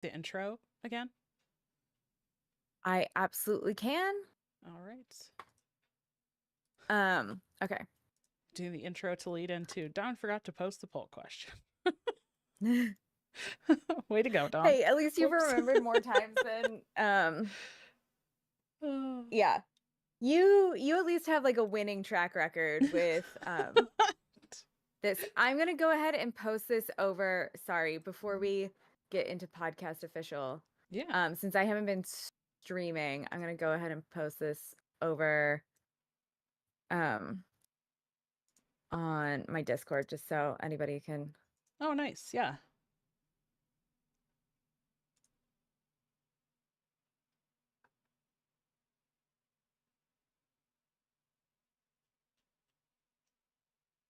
the intro again? I absolutely can. All right. Okay. Do the intro to lead into Dawn forgot to post the poll question. Way to go, Dawn. Hey, at least you've Whoops. remembered more times than Oh. yeah. You at least have like a winning track record with this. I'm gonna go ahead and post this over. Sorry, before we get into podcast official. Yeah. Since I haven't been streaming, I'm gonna go ahead and post this over um on my Discord just so anybody can. Oh, nice. Yeah.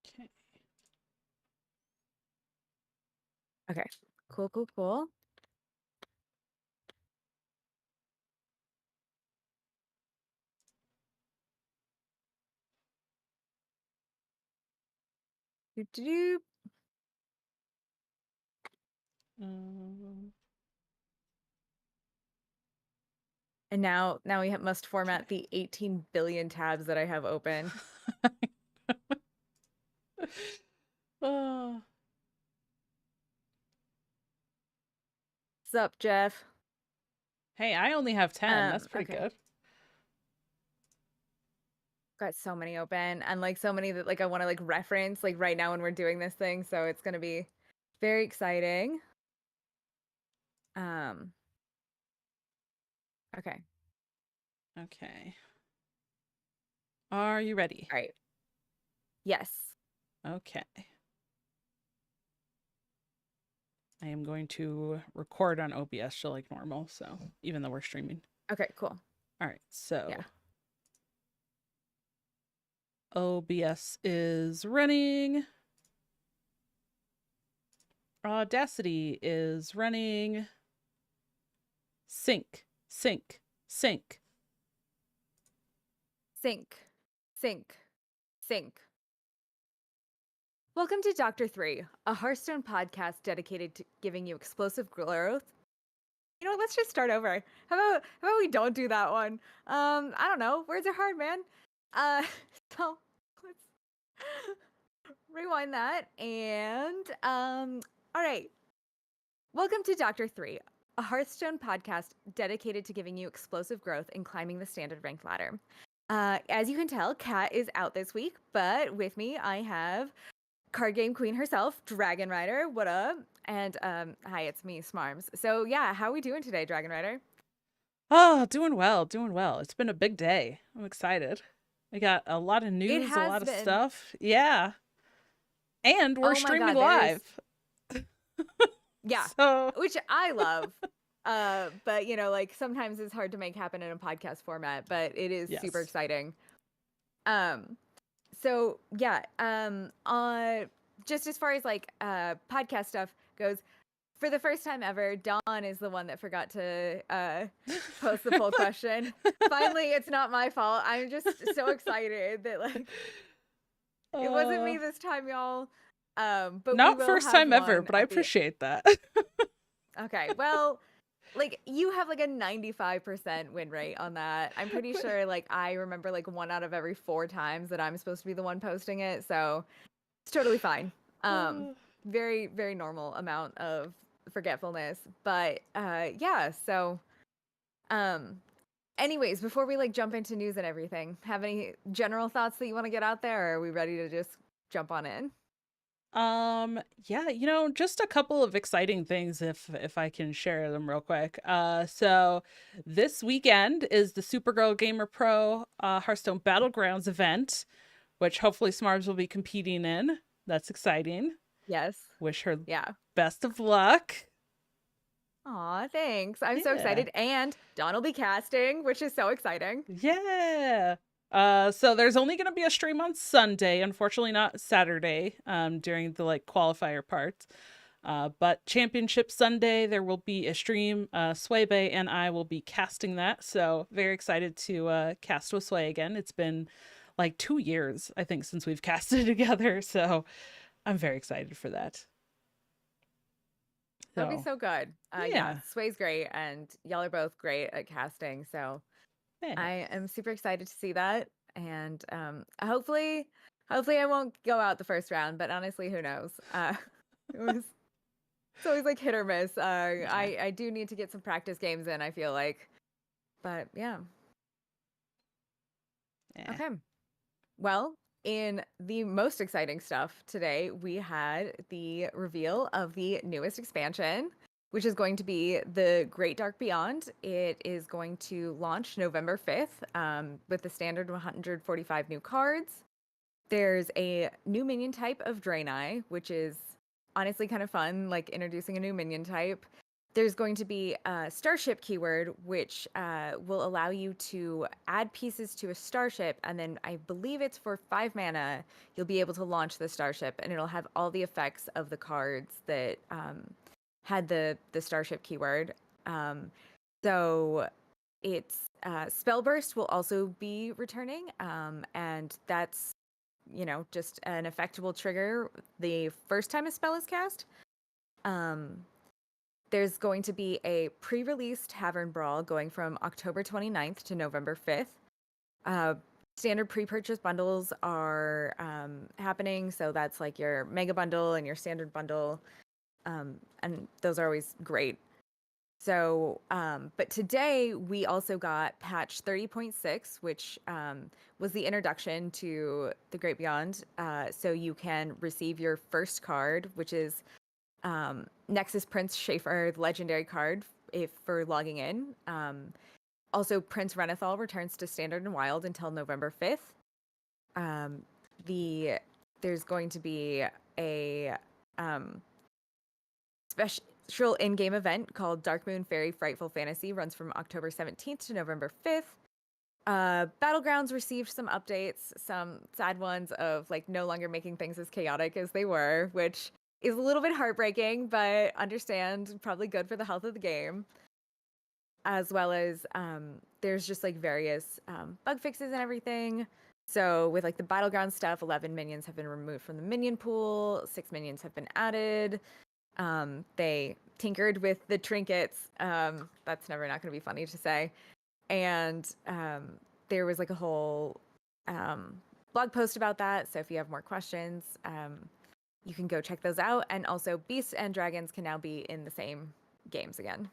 Okay. Okay. Cool. Do. Um, And now we must okay. format the 18 billion tabs that I have open. Oh, What's up, Jeff? hey, I only have 10. That's pretty Okay. good. Got so many open and like so many that like I want to like reference like right now when we're doing this thing, so it's going to be very exciting. Um okay. Okay. Are you ready? All right. Yes. Okay. I am going to record on OBS just like normal, so even though we're streaming. Okay, cool. All right, Yeah. so OBS is running. Audacity is running. Sync. Sync. Sync. Welcome to Dr. 3, a Hearthstone podcast dedicated to giving you explosive growth. You know what, let's just start over. How about we don't do that one? I don't know. Words are hard, man. Uh so let's rewind that and all right. Welcome to Dr. 3, a Hearthstone podcast dedicated to giving you explosive growth and climbing the standard ranked ladder. As you can tell, Kat is out this week, but with me I have card game queen herself, Dragon Rider. What up? And hi, it's me, Smarms. So yeah, how are we doing today, Dragon Rider? Oh, doing well, doing well. It's been a big day. I'm excited. We got a lot of It news, a has lot of been. stuff. Yeah. And we're Oh my streaming god, there's live. yeah, So, which I love. But you know, like sometimes it's hard to make happen in a podcast format, but it is super yes. exciting. Um, so yeah, just as far as like podcast stuff goes, for the first time ever, Dawn is the one that forgot to post the poll question. Finally, it's not my fault. I'm just so excited that like it wasn't uh, me this time, y'all. But we Not will first have time ever, one but I at the. appreciate that. Okay, well, like you have like a 95% win rate on that. I'm pretty sure like I remember like 1 out of every 4 times that I'm supposed to be the one posting it, so it's totally fine. Very, very normal amount of forgetfulness. But yeah, so um anyways, before we like jump into news and everything, have any general thoughts that you want to get out there, or are we ready to just jump on in? Yeah, just a couple of exciting things if I can share them real quick. So this weekend is the Supergirl Gamer Pro Hearthstone Battlegrounds event, which hopefully Smarts will be competing in. That's exciting. Yes. Wish her Yeah. best of luck. Aw, thanks. I'm so Yeah. excited. And Dawn will be casting, which is so exciting. Yeah. So there's only gonna be a stream on Sunday, unfortunately not Saturday, during the like qualifier part. But Championship Sunday, there will be a stream. Swaybe and I will be casting that. So very excited to cast with Sway again. It's been like 2 years, I think, since we've casted together. So I'm very excited for that. That'd be So so good. Yeah, yeah. Sway's great, and y'all are both great at casting. So Thanks. I am super excited to see that, and hopefully I won't go out the first round. But honestly, who knows? It was it's always like hit or miss. Yeah. I do need to get some practice games in. I feel like, but yeah. Yeah. Okay. Well, in the most exciting stuff today, we had the reveal of the newest expansion, which is going to be the Great Dark Beyond. It is going to launch November 5th with the standard 145 new cards. There's a new minion type of Draenei, which is honestly kind of fun, like introducing a new minion type. There's going to be a starship keyword, which will allow you to add pieces to a starship, and then I believe it's for 5 mana. You'll be able to launch the starship, and it'll have all the effects of the cards that had the starship keyword. Um, so it's Spellburst will also be returning, and that's just an effect will trigger the first time a spell is cast. Um, there's going to be a pre-release Tavern Brawl going from October 29th to November 5th. Uh, Standard pre-purchase bundles are happening, so that's like your mega bundle and your standard bundle, and those are always great. So, but today we also got patch 30.6, which was the introduction to the Great Beyond. So you can receive your first card, which is Nexus Prince Schaefer, the legendary card, if for logging in. Also, Prince Renethal returns to Standard and Wild until November 5th. Um, there's going to be a special in-game event called Dark Moon Fairy Frightful Fantasy, runs from October 17th to November 5th. Battlegrounds received some updates, some sad ones of like no longer making things as chaotic as they were, which is a little bit heartbreaking, but understand, probably good for the health of the game. As well as there's just like various bug fixes and everything. So with like the Battleground stuff, 11 minions have been removed from the minion pool, 6 minions have been added. They tinkered with the trinkets. That's never not going to be funny to say. And there was like a whole blog post about that. So if you have more questions, you can go check those out. And also, beasts and dragons can now be in the same games again.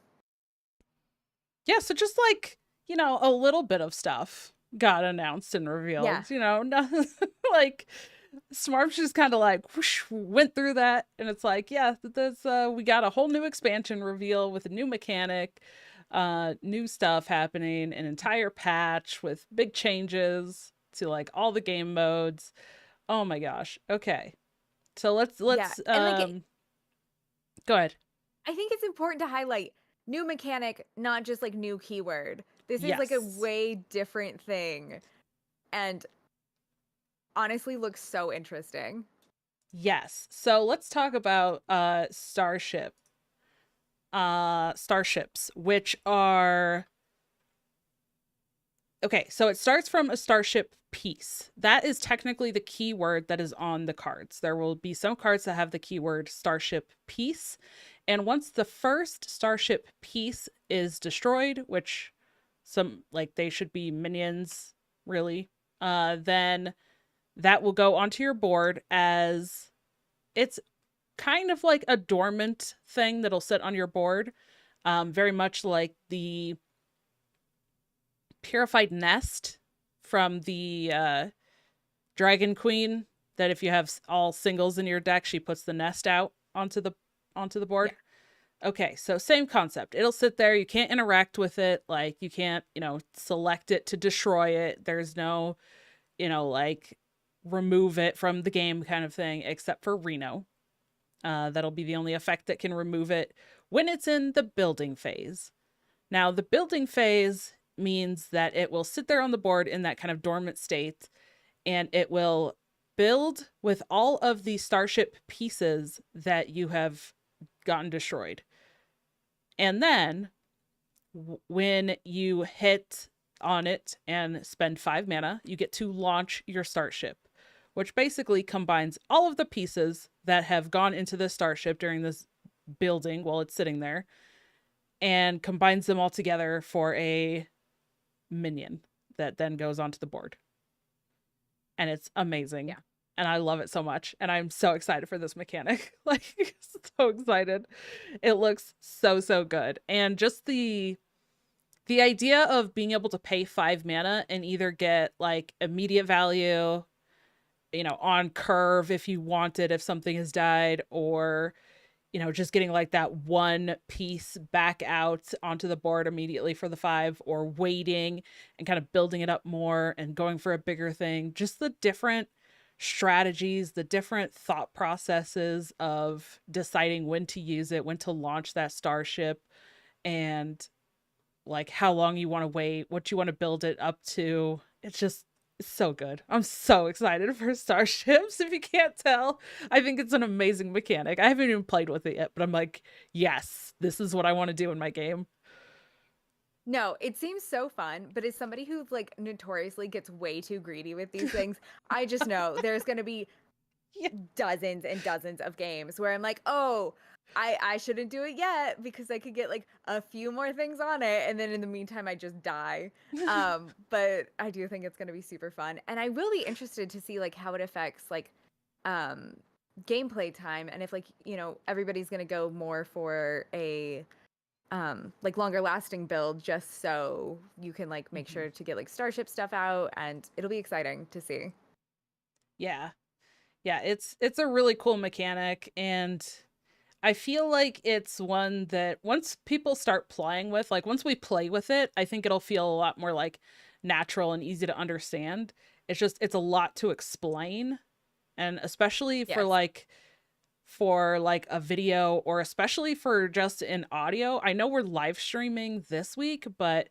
Yeah, so just like, a little bit of stuff got announced and revealed, Yeah. like Smarps just kind of like whoosh, went through that, and it's like, yeah, we got a whole new expansion reveal with a new mechanic, new stuff happening, an entire patch with big changes to like all the game modes. Oh my gosh. Okay. So let's Yeah. And like, go ahead. I think it's important to highlight new mechanic, not just like new keyword. This is like a Yes. way different thing. And honestly looks so interesting. Yes. So let's talk about starships, which are okay, so it starts from a starship piece. That is technically the keyword that is on the cards. There will be some cards that have the keyword starship piece. And once the first starship piece is destroyed, which some like they should be minions, really, then that will go onto your board as it's kind of like a dormant thing that'll sit on your board. Very much like the Purified Nest from the Dragon Queen, that if you have all singles in your deck, she puts the nest out onto the board. Yeah. Okay, so same concept. It'll sit there. You can't interact with it. Like you can't, select it to destroy it. There's no, like remove it from the game kind of thing, except for Reno. That'll be the only effect that can remove it when it's in the building phase. Now, the building phase means that it will sit there on the board in that kind of dormant state, and it will build with all of the starship pieces that you have gotten destroyed. And then when you hit on it and spend 5 mana, you get to launch your starship, which basically combines all of the pieces that have gone into the starship during this building while it's sitting there, and combines them all together for a minion that then goes onto the board. And it's amazing. Yeah. And I love it so much. And I'm so excited for this mechanic. Like, so excited. It looks so, so good. And just the idea of being able to pay 5 mana and either get like immediate value, you know, on curve if you wanted, if something has died, or, you know, just getting like that one piece back out onto the board immediately for the 5, or waiting and kind of building it up more and going for a bigger thing. Just the different strategies, the different thought processes of deciding when to use it, when to launch that starship, and like how long you want to wait, what you want to build it up to. It's just so good. I'm so excited for starships. If you can't tell, I think it's an amazing mechanic. I haven't even played with it yet, but I'm like, yes, this is what I want to do in my game. No, it seems so fun, but as somebody who like notoriously gets way too greedy with these things, I just know there's going to be Yeah. dozens and dozens of games where I'm like, oh, I shouldn't do it yet because I could get like a few more things on it, and then in the meantime I just die. But I do think it's going to be super fun, and I will be interested to see like how it affects like gameplay time, and if like, you know, everybody's going to go more for a like longer lasting build just so you can like make sure to get like starship stuff out, and it'll be exciting to see. Yeah. Yeah, it's a really cool mechanic, and I feel like it's one that once people start playing with, like once we play with it, I think it'll feel a lot more like natural and easy to understand. It's a lot to explain, and especially Yes. for like a video, or especially for just an audio. I know we're live streaming this week, but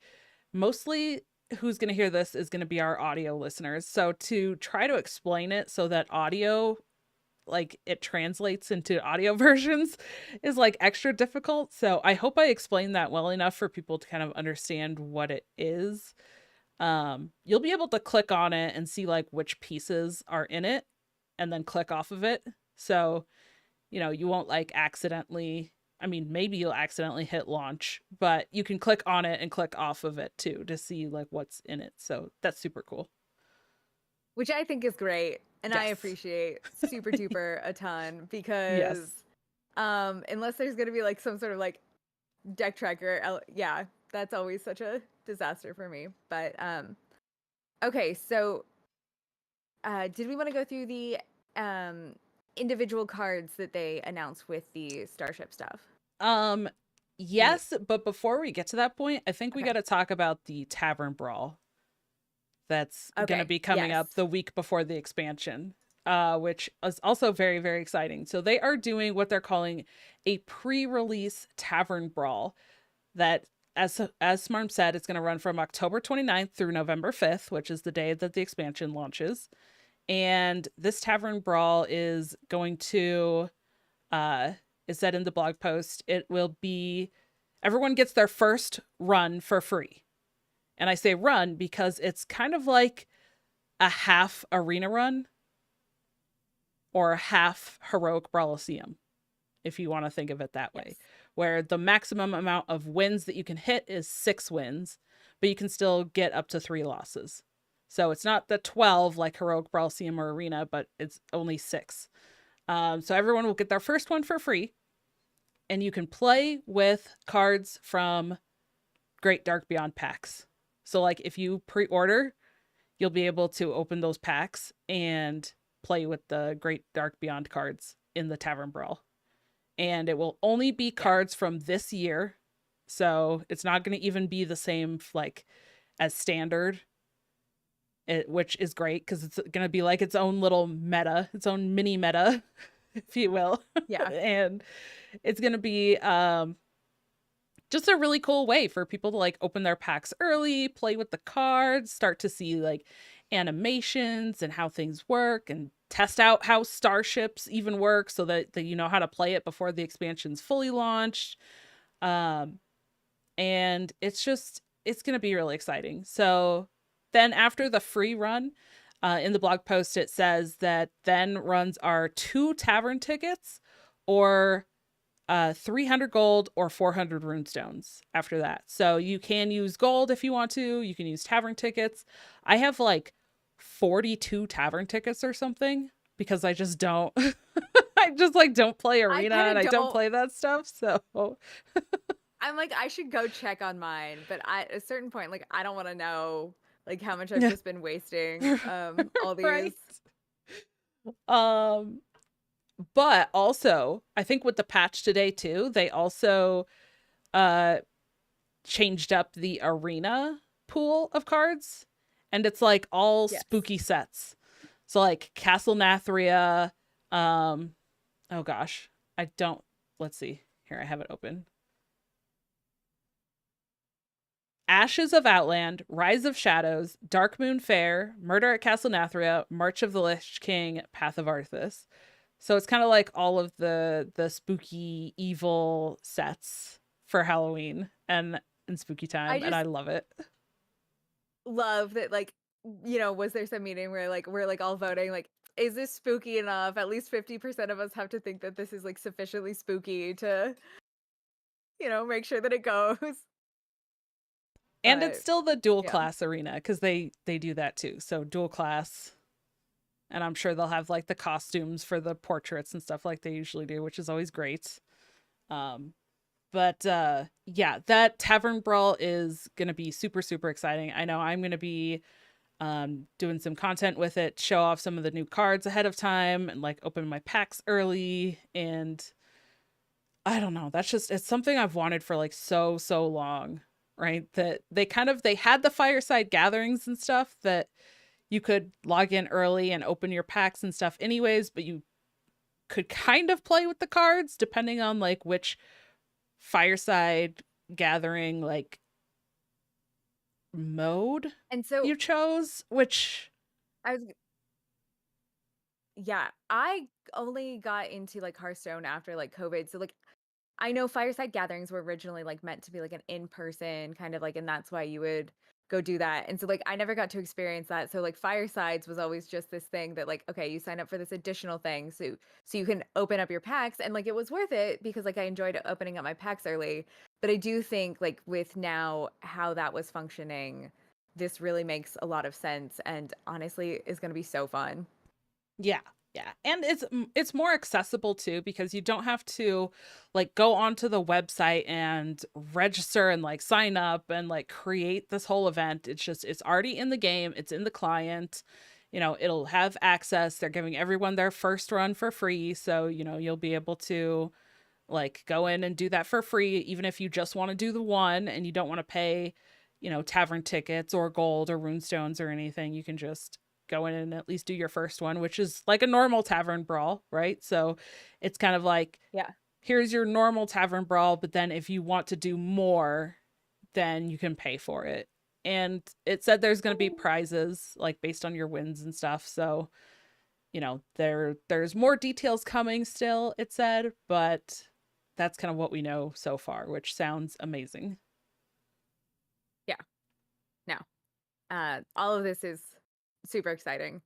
mostly who's going to hear this is going to be our audio listeners. So to try to explain it so that audio, like it translates into audio versions, is like extra difficult. So I hope I explained that well enough for people to kind of understand what it is. You'll be able to click on it and see like which pieces are in it and then click off of it. So, you know, you won't like accidentally, I mean, maybe you'll accidentally hit launch, but you can click on it and click off of it too to see like what's in it. So that's super cool. Which I think is great, and I Yes. appreciate super duper a ton, because Yes. unless there's going to be like some sort of like deck tracker, yeah, that's always such a disaster for me. But okay, so did we want to go through the individual cards that they announced with the starship stuff? Yes, but before we get to that point, I think we Okay. got to talk about the Tavern Brawl that's going to Okay, be coming up yes. the week before the expansion, which is also very, very exciting. So they are doing what they're calling a pre-release Tavern Brawl that, as Smarm said, it's going to run from October 29th through November 5th, which is the day that the expansion launches. And this Tavern Brawl is going to, is said in the blog post, it will be, everyone gets their first run for free. And I say run because it's kind of like a half arena run or a half heroic Brawliseum, if you want to think of it that way, Yes. where the maximum amount of wins that you can hit is 6 wins, but you can still get up to 3 losses. So it's not the 12 like heroic Brawliseum or arena, but it's only 6. So everyone will get their first one for free, and you can play with cards from Great Dark Beyond packs. So like if you pre-order, you'll be able to open those packs and play with the Great Dark Beyond cards in the Tavern Brawl. And it will only be cards from this year. So it's not going to even be the same like as standard, which is great because it's going to be like its own little meta, its own mini meta, if you will. Yeah. And it's going to be just a really cool way for people to like open their packs early, play with the cards, start to see like animations and how things work, and test out how starships even work so that you know how to play it before the expansion's fully launched. And it's going to be really exciting. So then after the free run, in the blog post, it says that then runs are 2 tavern tickets or 300 gold or 400 runestones after that. So you can use gold if you want to. You can use tavern tickets. I have like 42 tavern tickets or something because I just don't I just like don't play I arena kind and of I don't don't. play that stuff. So I'm like, I should go check on mine, but at a certain point, like, I don't want to know like how much I've yeah. just been wasting all these. Right. Um but also, I think with the patch today too, they also uh changed up the arena pool of cards, and it's like all Yes. spooky sets. So like Castle Nathria, um oh gosh, I don't let's see. Here I have it open. Ashes of Outland, Rise of Shadows, Dark Moon Fair, Murder at Castle Nathria, March of the Lich King, Path of Arthas. So it's kind of like all of the spooky evil sets for Halloween and spooky I time, and just I love it. love that, like, was there some meeting where like we're like all voting, like, is this spooky enough? At least 50% of us have to think that this is like sufficiently spooky to, make sure that it goes. And it's But still the dual yeah. class arena because they do that too. So dual class, and I'm sure they'll have like the costumes for the portraits and stuff like they usually do, which is always great. Um, but yeah, that Tavern Brawl is gonna be super super exciting. I know I'm gonna be doing some content with it, show off some of the new cards ahead of time, and like open my packs early. And I don't know, that's just it's something I've wanted for like so long, right? That they had the fireside gatherings and stuff that you could log in early and open your packs and stuff anyways, but you could kind of play with the cards depending on like which fireside gathering like mode And so you chose, which I was yeah, I only got into like Hearthstone after like COVID. So like I know fireside gatherings were originally like meant to be like an in-person kind of like, and that's why you would go do that. And so like I never got to experience that. So like firesides was always just this thing that like, okay, you sign up for this additional thing so you can open up your packs, and like it was worth it because like I enjoyed opening up my packs early. But I do think like with now how that was functioning, this really makes a lot of sense and honestly is going to be so fun. yeah, yeah. And it's more accessible too because you don't have to like go onto the website and register and like sign up and like create this whole event. It's just it's already in the game, it's in the client. You know, it'll have access. They're giving everyone their first run for free, so you know, you'll be able to like go in and do that for free even if you just want to do the one and you don't want to pay, you know, tavern tickets or gold or runestones or anything. You can just go in and at least do your first one, which is like a normal tavern brawl, right? So it's kind of like Yeah. here's your normal tavern brawl, but then if you want to do more, then you can pay for it. And it said there's going to be prizes like based on your wins and stuff. So, you know, there's more details coming still, it said, but that's kind of what we know so far, which sounds amazing. Yeah. No. All of this is super exciting.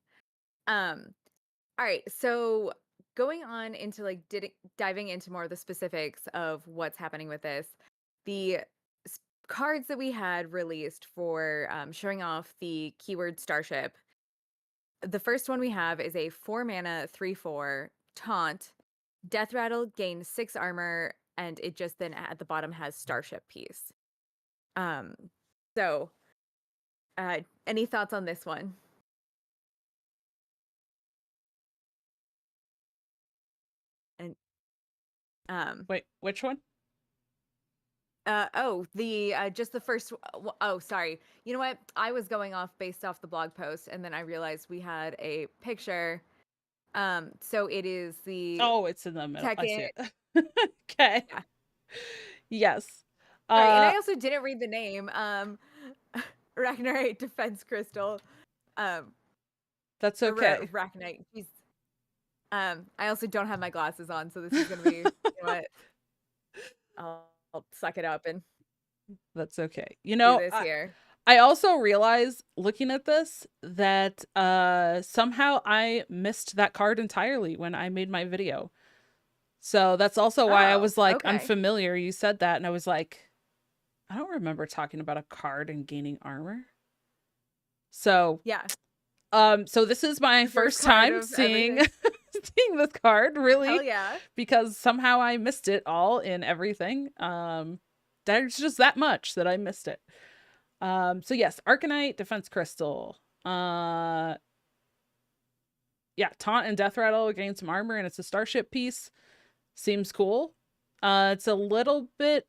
Um all right, so going on into like diving into more of the specifics of what's happening with this, the cards that we had released for showing off the keyword Starship. The first one we have is a 4 mana 3/4 taunt. Death Rattle gains 6 armor, and it just then at the bottom has Starship piece. Um, so any thoughts on this one? And um, Wait, which one? oh, the just the first. Oh, sorry. You know what? I was going off based off the blog post, and then I realized we had a picture. So it is the Oh, it's in the middle. I see second. it. Okay. Yeah, Yes. sorry. And Uh I also didn't read the name. Ragnarite Defense Crystal. Um, that's okay. Ragnite. Jeez. I also don't have my glasses on, so this is gonna be. You know what? I'll suck it up and That's okay. You do know, this here. I also realize looking at this that somehow I missed that card entirely when I made my video. So that's also why I Oh, was like okay. unfamiliar. You said that, and I was like, I don't remember talking about a card and gaining armor. So, Yeah. so this is my The first first card time of seeing everything. seeing this card, Hell really, yeah. because somehow I missed it all in everything. There's just that much that I missed it. So yes, Arcanite, Defense Crystal. Uh, yeah, Taunt and Death Rattle gain some armor, and it's a starship piece. Seems cool. It's a little bit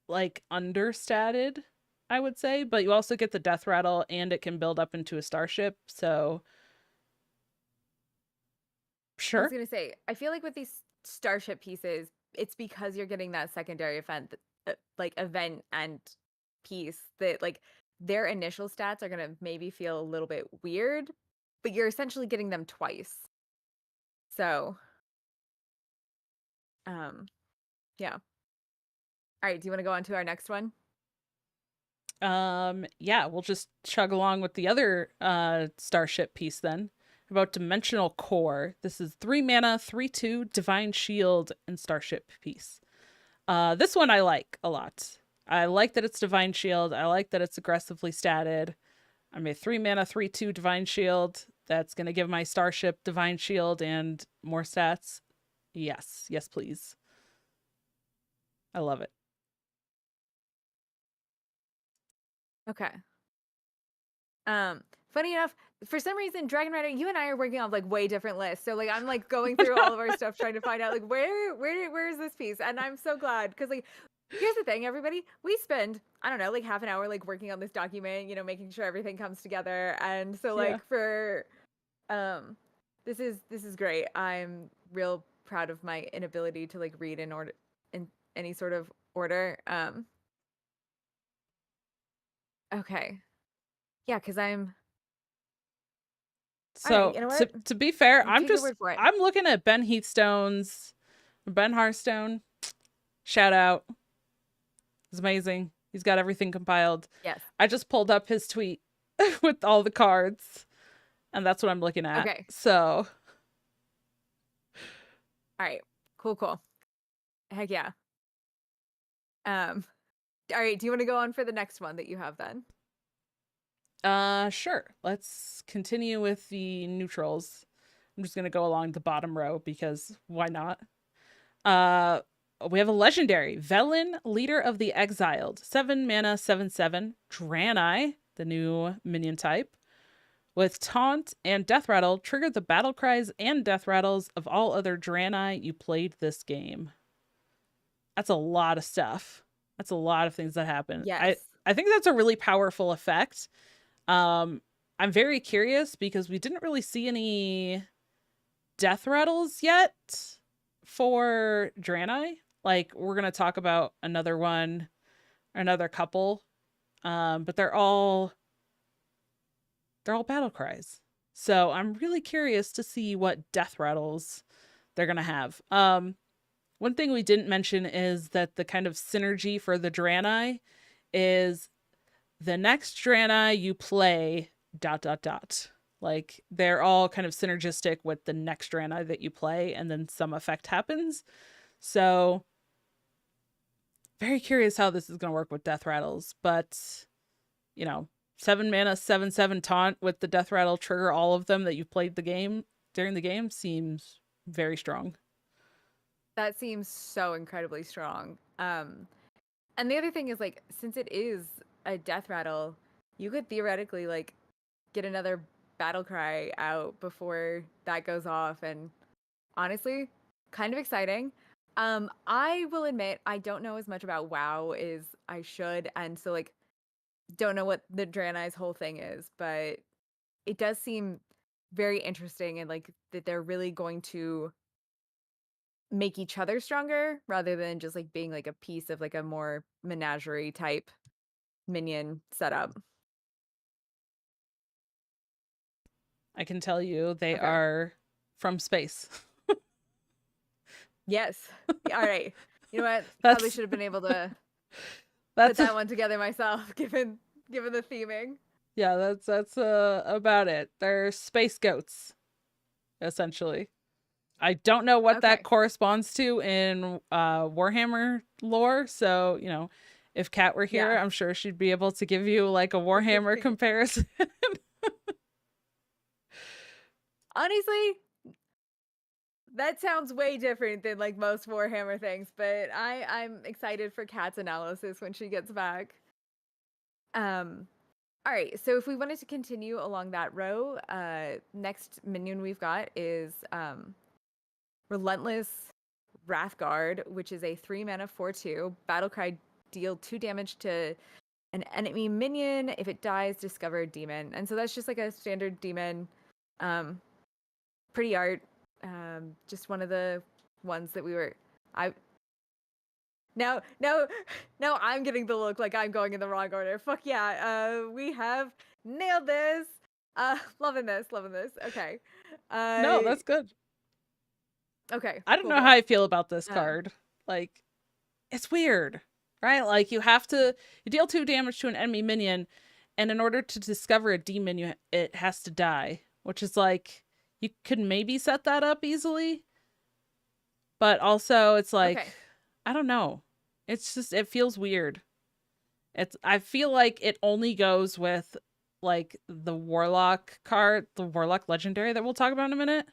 like understated, I would say, but you also get the Death Rattle, and it can build up into a starship. So I was sure. gonna say, I feel like with these starship pieces, it's because you're getting that secondary event, like event and piece that like their initial stats are gonna maybe feel a little bit weird, but you're essentially getting them twice. So, um, yeah. All right, do you want to go on to our next one? Yeah, we'll just chug along with the other starship piece then. About Dimensional Core. This is 3 mana, 3/2, Divine Shield, and Starship piece. This one I like a lot. I like that it's Divine Shield. I like that it's aggressively statted. I'm a 3 mana, 3/2 Divine Shield. That's gonna give my Starship Divine Shield and more stats. Yes, yes, please. I love it. Okay. Um, Funny enough, for some reason, Dragon Rider, you and I are working on like way different lists. So like I'm like going through all of our stuff trying to find out like where is this piece? And I'm so glad because like here's the thing, everybody. We spend, I don't know, like half an hour like working on this document, making sure everything comes together. And so Yeah. like for um this is great. I'm real proud of my inability to like read in order in any sort of order. Okay. Yeah, because all right, So you know to what? to be fair, I'll take your word for it. I'm looking at Ben Heathstone's Ben Hearthstone. Shout out. It's amazing. He's got everything compiled. Yes. I just pulled up his tweet with all the cards, and that's what I'm looking at. Okay. So All right. Cool, cool. Heck yeah. Um, all right, do you want to go on for the next one that you have then? sure. Let's continue with the neutrals. I'm just gonna go along the bottom row because why not? Uh we have a legendary Velen, Leader of the Exiled. 7 mana, 7/7. Draenei, the new minion type. With Taunt and Death Rattle, trigger the battle cries and death rattles of all other Draenei you played this game. That's a lot of stuff. That's a lot of things that happen. Yes. I think that's a really powerful effect. Um, I'm very curious because we didn't really see any death rattles yet for Draenei. Like we're gonna talk about another one, another couple, but they're all battle cries. So I'm really curious to see what death rattles they're gonna have. One thing we didn't mention is that the kind of synergy for the Draenei is the next Draenei you play ... Like they're all kind of synergistic with the next Draenei that you play, and then some effect happens. So very curious how this is going to work with death rattles, but 7 mana, 7/7 taunt with the death rattle trigger all of them that you've played the game during the game seems very strong. That seems so incredibly strong. And the other thing is like since it is a death rattle, you could theoretically like get another battle cry out before that goes off and honestly, kind of exciting. I will admit I don't know as much about WoW as I should, and so like don't know what the Draenei's whole thing is, but it does seem very interesting and like that they're really going to make each other stronger rather than just like being like a piece of like a more menagerie type minion setup. I can tell you they Okay. are from space. Yes. All right. You know what? Probably that's should have been able to put that's that one together myself given the theming. yeah, that's about it. They're space goats essentially. I don't know what that Okay. corresponds to in Warhammer lore. So, if Kat were here, Yeah. I'm sure she'd be able to give you like a Warhammer comparison. Honestly, that sounds way different than like most Warhammer things, but I'm excited for Kat's analysis when she gets back. All right, so if we wanted to continue along that row, next minion we've got is Relentless Wrathguard, which is a 3-mana 4/2 battlecry. Deal 2 damage to an enemy minion. If it dies, discover a demon. And so that's just like a standard demon. Pretty art. Just one of the ones that I now I'm getting the look like I'm going in the wrong order. Fuck yeah. We have nailed this. Loving this. Okay. No, that's good. Okay. I don't know Cool. how I feel about this card. Like, it's weird, right? Like, you deal 2 damage to an enemy minion, and in order to discover a demon, it has to die, which is like, you could maybe set that up easily, but also it's like, Okay. I don't know. It's just, it feels weird. I feel like it only goes with like the Warlock card, the Warlock Legendary that we'll talk about in a minute.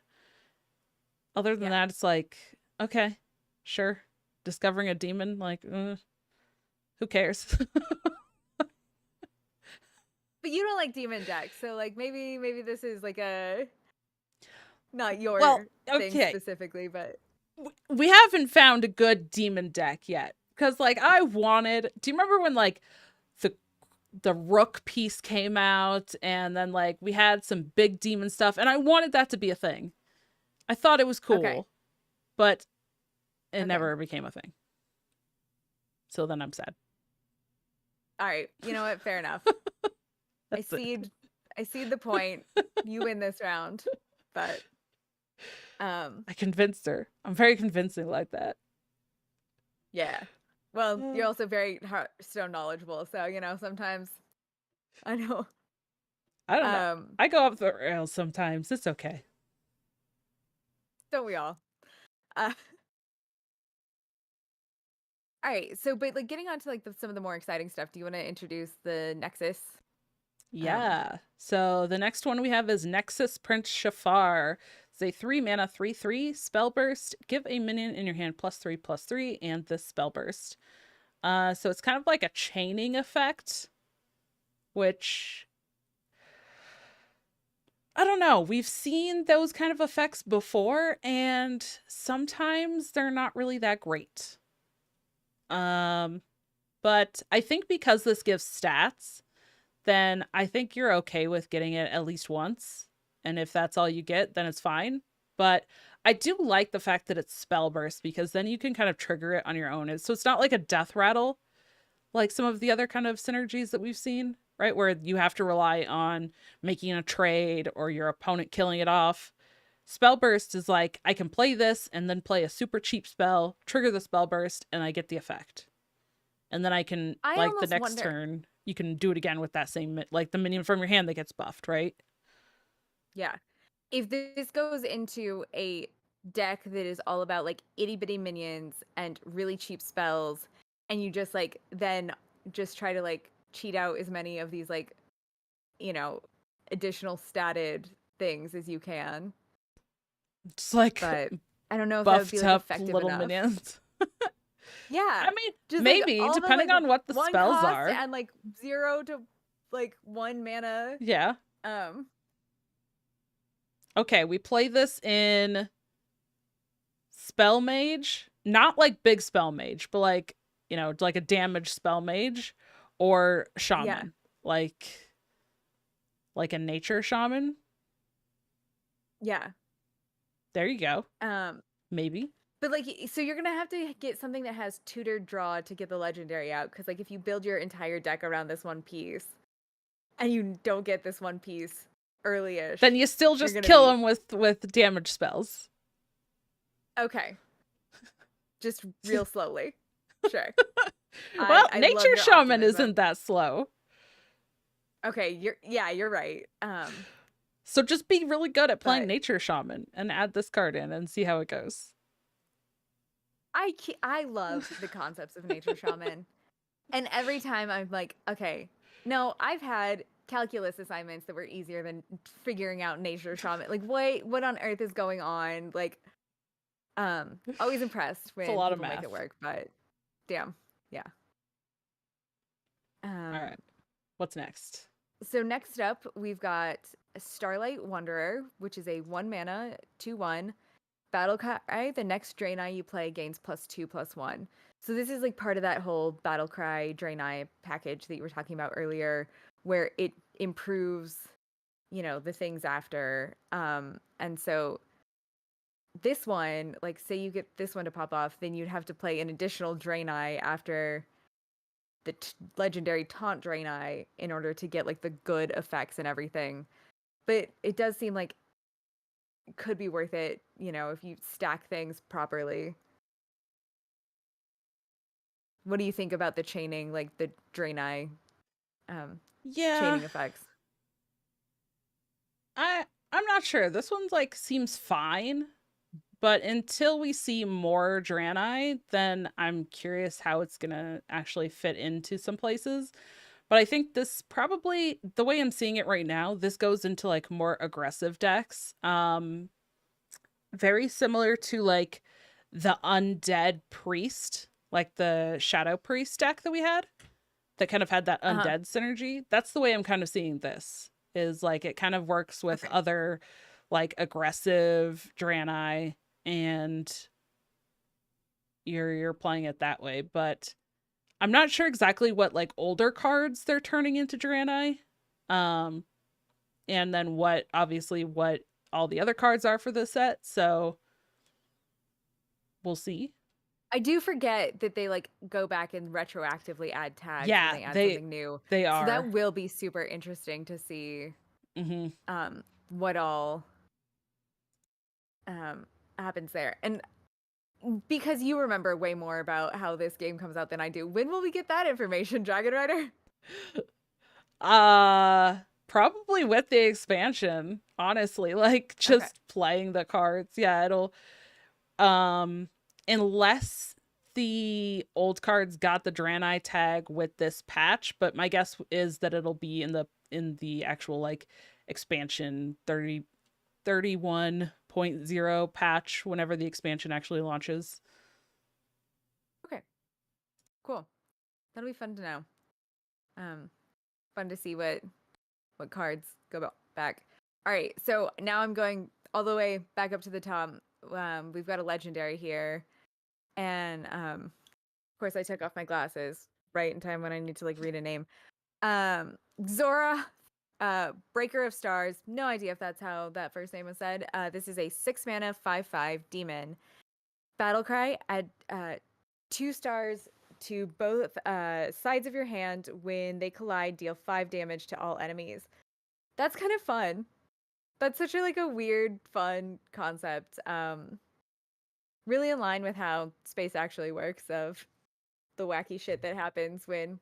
Other than that, it's like, okay, sure. Discovering a demon, like, who cares? But you don't like demon decks, so like maybe this is like a not your thing specifically, but we haven't found a good demon deck yet. Because like do you remember when like the Rook piece came out and then like we had some big demon stuff and I wanted that to be a thing. I thought it was cool, but it never became a thing. So then I'm sad. All right, you know what? Fair enough. I see the point. You win this round, but I convinced her. I'm very convincing like that. Yeah. Well, you're also very Hearthstone knowledgeable, so sometimes I know. I don't know. I go up the rails sometimes. It's okay. Don't we all? All right. So, but like getting on to like some of the more exciting stuff, do you want to introduce the Nexus? Yeah. So the next one we have is Nexus Prince Shafar. It's a 3-mana 3/3 spell burst. Give a minion in your hand +3/+3 and this spell burst. So it's kind of like a chaining effect, which I don't know. We've seen those kind of effects before, and sometimes they're not really that great. But I think because this gives stats, then I think you're okay with getting it at least once. And if that's all you get, then it's fine. But I do like the fact that it's spell burst because then you can kind of trigger it on your own. So it's not like a death rattle, like some of the other kind of synergies that we've seen, right? Where you have to rely on making a trade or your opponent killing it off. Spell burst is like, I can play this and then play a super cheap spell, trigger the spell burst, and I get the effect. And then I can, like the next turn, you can do it again with that same, like the minion from your hand that gets buffed, right? Yeah. If this goes into a deck that is all about like itty bitty minions and really cheap spells, and you just like then just try to like cheat out as many of these like, additional statted things as you can. It's like, but I don't know if that would be like effective little enough. minions. Yeah, I mean, just maybe like depending on what the spells are, and like 0 to like 1 mana. Yeah. Okay, we play this in Spell Mage, not like big Spell Mage, but like like a damage Spell Mage or Shaman, like a nature Shaman. Yeah. There you go. Maybe. But like, so you're gonna have to get something that has tutored draw to get the legendary out, because like if you build your entire deck around this one piece, and you don't get this one piece early-ish, then you still just kill him with damage spells. Okay. Just real slowly. Sure. Well, nature Shaman isn't that slow. Okay, you're right. So just be really good at playing But Nature Shaman and add this card in and see how it goes. I love the concepts of Nature Shaman. And every time I'm like, okay, no, I've had calculus assignments that were easier than figuring out Nature Shaman. Like, what on earth is going on? Like, always impressed It's a when lot of people make it math. work, but damn, yeah. All Um, right. What's next? so next up, we've got Starlight Wanderer, which is a 1 mana 2/1 battle cry. The next Draenei you play gains +2/+1. So this is like part of that whole battle cry Draenei package that you were talking about earlier, where it improves, the things after. And so this one, like, say you get this one to pop off, then you'd have to play an additional Draenei after the legendary Taunt Draenei in order to get like the good effects and everything. But it does seem like it could be worth it, if you stack things properly. What do you think about the chaining, like the Draenei Yeah, chaining effects? I'm not sure. This one's like seems fine, but until we see more Draenei, then I'm curious how it's gonna actually fit into some places. But I think this probably the way I'm seeing it right now, this goes into like more aggressive decks. Very similar to like the Undead Priest, like the Shadow Priest deck that we had that kind of had that Uh-huh. undead synergy. That's the way I'm kind of seeing this. Is like it kind of works with Okay. other like aggressive Draenei and you're playing it that way, but I'm not sure exactly what like older cards they're turning into Draenei. Um and then what all the other cards are for the set, so we'll see. I do forget that they like go back and retroactively add tags when Yeah, they add they something new. they So that are. will be super interesting to see Mhm. what all um happens there. And because you remember way more about how this game comes out than I do, when will we get that information, Dragon Rider? Probably with the expansion, honestly, like Okay. just playing the cards. Yeah, it'll um unless the old cards got the Draenei tag with this patch, but my guess is that it'll be in the actual like expansion 31.0 patch whenever the expansion actually launches. Okay. Cool. That'll be fun to know. Um, Fun to see what cards go back. All right, so now I'm going all the way back up to the top. We've got a legendary here, and of course I took off my glasses right in time when I need to like read a name. Zora, Breaker of Stars. No idea if that's how that first name was said. This is a 6 mana 5/5 demon. Battle cry. Add 2 stars to both sides of your hand. When they collide, deal 5 damage to all enemies. That's kind of fun. That's such a weird, fun concept. Really in line with how space actually works, of the wacky shit that happens when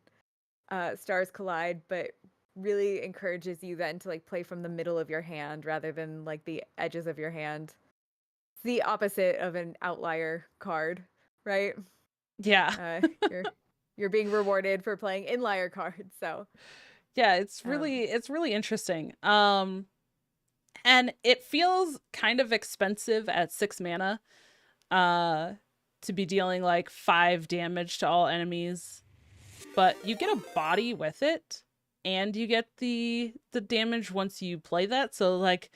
stars collide, but really encourages you then to like play from the middle of your hand rather than like the edges of your hand. It's the opposite of an outlier card, right? Yeah. Uh, you're you're being rewarded for playing inlier cards. So, Yeah, um, it's really interesting. And it feels kind of expensive at 6 mana uh to be dealing like 5 damage to all enemies, but you get a body with it and you get the damage once you play that. So like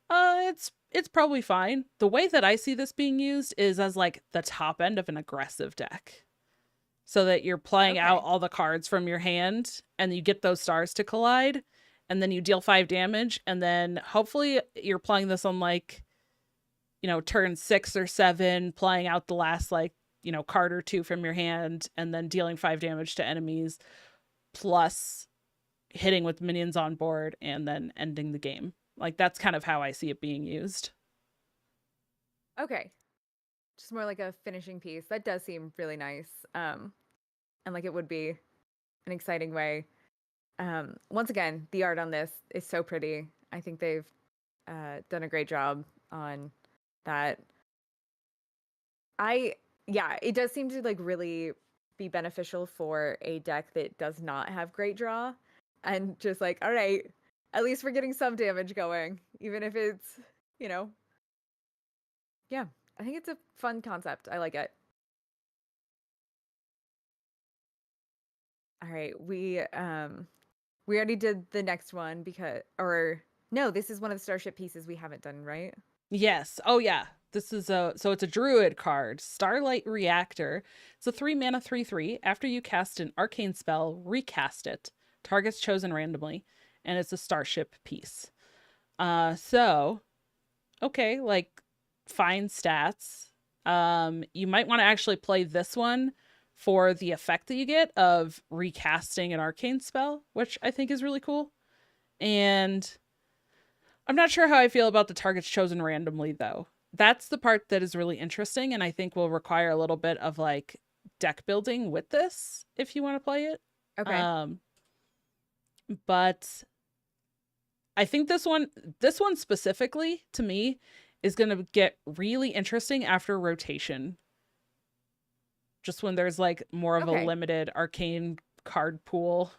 it's probably fine. The way that I see this being used is as like the top end of an aggressive deck. So that you're playing out okay, all the cards from your hand and you get those stars to collide and then you deal 5 damage and then hopefully you're playing this on like turn 6 or 7, playing out the last like card or two from your hand and then dealing 5 damage to enemies plus hitting with minions on board and then ending the game. Like that's kind of how I see it being used. okay, just more like a finishing piece. That does seem really nice. And like it would be an exciting way. Once again, the art on this is so pretty. I think they've done a great job on that. I Yeah, it does seem to like really be beneficial for a deck that does not have great draw, and just like, all right, at least we're getting some damage going, even if it's, you know, yeah. I think it's a fun concept. I like it. All right, we already did the next one because, or no, this is one of the starship pieces we haven't done, right? Yes. Oh yeah. This is a so it's a druid card, Starlight Reactor. It's a 3 mana 3/3. After you cast an arcane spell, recast it. Targets chosen randomly, and it's a starship piece. So okay, like fine stats. You might want to actually play this one for the effect that you get of recasting an arcane spell, which I think is really cool. And I'm not sure how I feel about the targets chosen randomly, though. That's the part that is really interesting, and I think will require a little bit of like deck building with this if you want to play it. Okay. Um, but I think this one specifically to me is going to get really interesting after rotation. Just when there's like more of a Okay. limited arcane card pool,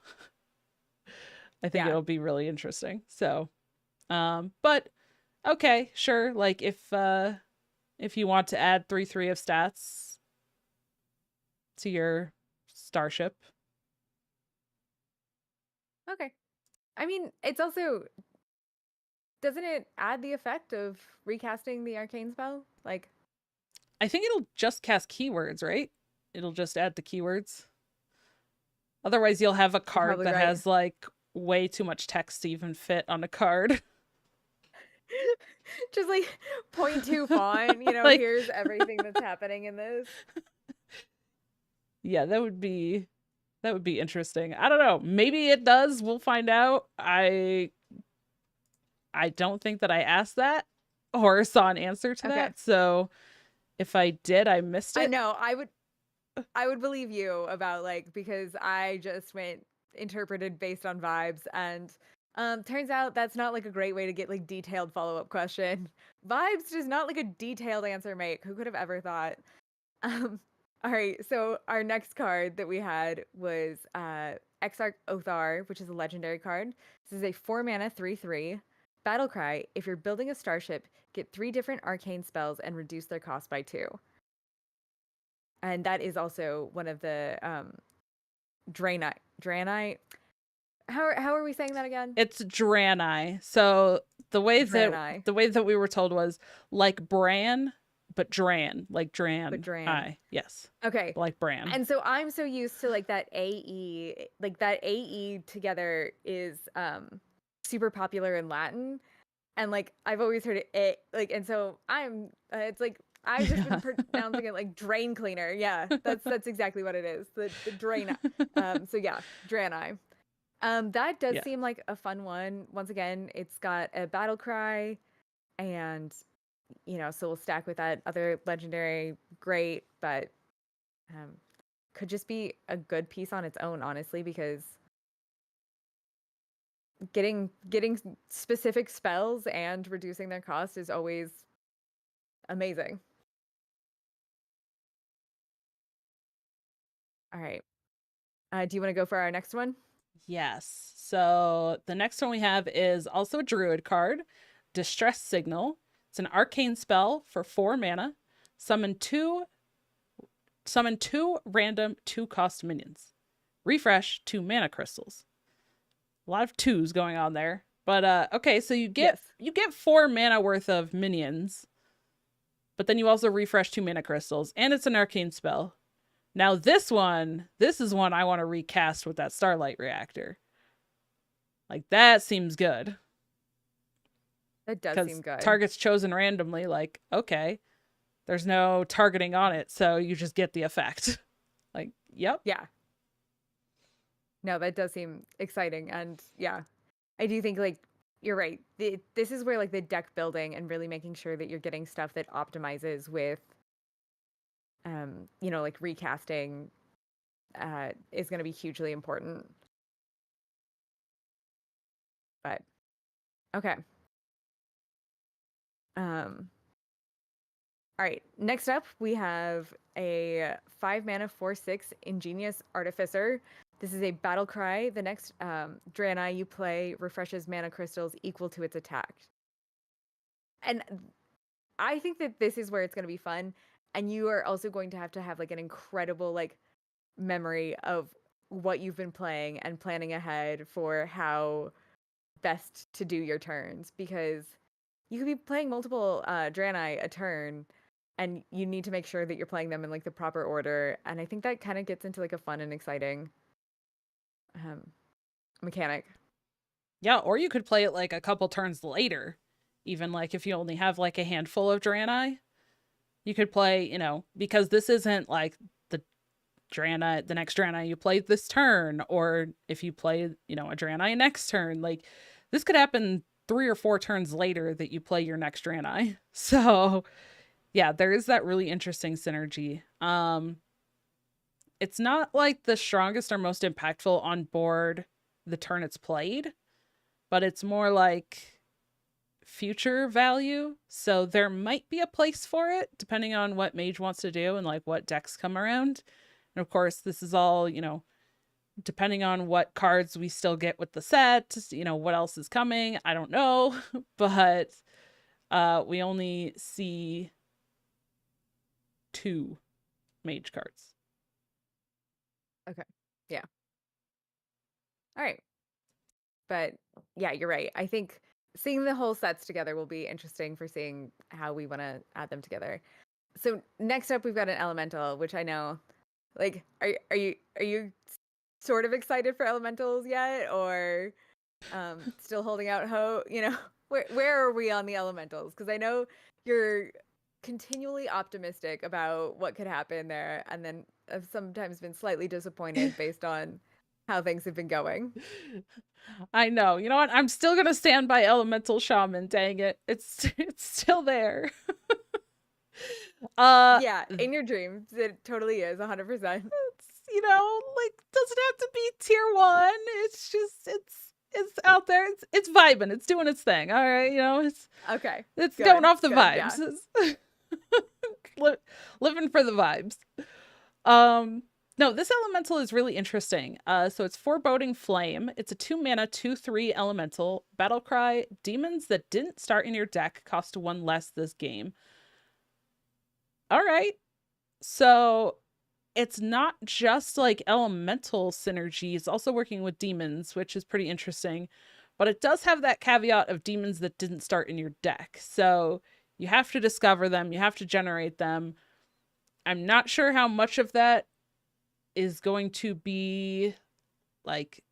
I think Yeah. it'll be really interesting. So, but okay, sure. Like if you want to add 3/3 of stats to your starship. Okay. I mean, it's also, doesn't it add the effect of recasting the arcane spell? Like, I think it'll just cast keywords, right? It'll just add the keywords. Otherwise, you'll have a you're card probably that right. has like way too much text to even fit on a card. Just like point two font, Like, here's everything that's happening in this. yeah, that would be interesting. I don't know. Maybe it does. We'll find out. I don't think that I asked that or saw an answer to Okay. that. So if I did, I missed I it. know. I would believe you about like, because I just went interpreted based on vibes, and turns out that's not like a great way to get like detailed follow-up question. Vibes does not like a detailed answer make. Who could have ever thought? Um all right, so our next card that we had was Exarch Othar, which is a legendary card. This is a 4 mana 3/3 battle cry. If you're building a starship, get 3 different arcane spells and reduce their cost by 2. And that is also one of the Draenei. How are we saying that again? It's Draenei. So Draenei, the way that we were told was like Bran, but Dran, like but Dran. Dran. I yes, Okay. like Bran. And so I'm so used to like that AE, like that AE together is super popular in Latin, and like I've always heard it like, and so I'm it's like I've just been Yeah. pronouncing it like drain cleaner. Yeah, that's exactly what it is. The drain. So yeah, Draenei. That does Yeah. seem like a fun one. Once again, it's got a battle cry, and so we'll stack with that other legendary. Great, but um, could just be a good piece on its own, honestly, because getting specific spells and reducing their cost is always amazing. All right. Do you want to go for our next one? Yes. So the next one we have is also a druid card, Distress Signal. It's an arcane spell for 4 mana. Summon two random 2 cost minions. Refresh 2 mana crystals. A lot of twos going on there. But okay, so Yes. you get 4 mana worth of minions, but then you also refresh 2 mana crystals, and it's an arcane spell. Now this is one I want to recast with that Starlight Reactor. Like that seems good. That does Because seem good. targets chosen randomly, like, okay, there's no targeting on it, so you just get the effect. Like, yep. Yeah. No, that does seem exciting. And yeah, I do think like you're right. This is where like the deck building and really making sure that you're getting stuff that optimizes with like recasting is going to be hugely important. But okay. Um, all right, next up we have a 5 mana 4/6 Ingenious Artificer. This is a battle cry. The next Draenei you play refreshes mana crystals equal to its attack. And I think that this is where it's going to be fun. And you are also going to have like an incredible like memory of what you've been playing and planning ahead for how best to do your turns, because you could be playing multiple Draenei a turn, and you need to make sure that you're playing them in like the proper order. And I think that kind of gets into like a fun and exciting mechanic. Yeah, or you could play it like a couple turns later, even like if you only have like a handful of Draenei. You could play, you know, because this isn't like the Draenei, the next Draenei you played this turn, or if you play, you know, a Draenei next turn. Like this could happen 3 or 4 turns later that you play your next Draenei. So yeah, there is that really interesting synergy. It's not like the strongest or most impactful on board the turn it's played, but it's more like future value. So there might be a place for it depending on what Mage wants to do and like what decks come around. And of course, this is all, you know, depending on what cards we still get with the set, you know, what else is coming. I don't know, but we only see 2 Mage cards. Okay. Yeah. All right. But yeah, you're right. I think seeing the whole sets together will be interesting for seeing how we want to add them together. So next up, we've got an elemental, which I know, like, are you sort of excited for elementals yet, or still holding out hope? You know, where are we on the elementals? Because I know you're continually optimistic about what could happen there, and then have sometimes been slightly disappointed based on how things have been going. I know. You know what? I'm still gonna stand by Elemental Shaman. Dang it, it's still there. Yeah, in your dreams, it totally is 100%. You know, like doesn't have to be tier 1. It's just it's out there. It's vibing. It's doing its thing. All right, you know, Okay, it's good, going off the good, yeah. vibes. Living for the vibes. No, this elemental is really interesting. So it's Foreboding Flame. It's a 2 mana 2/3 elemental battle cry. Demons that didn't start in your deck cost 1 less this game. All right. So it's not just like elemental synergy, it's also working with demons, which is pretty interesting. But it does have that caveat of demons that didn't start in your deck. So you have to discover them, you have to generate them. I'm not sure how much of that is going to be like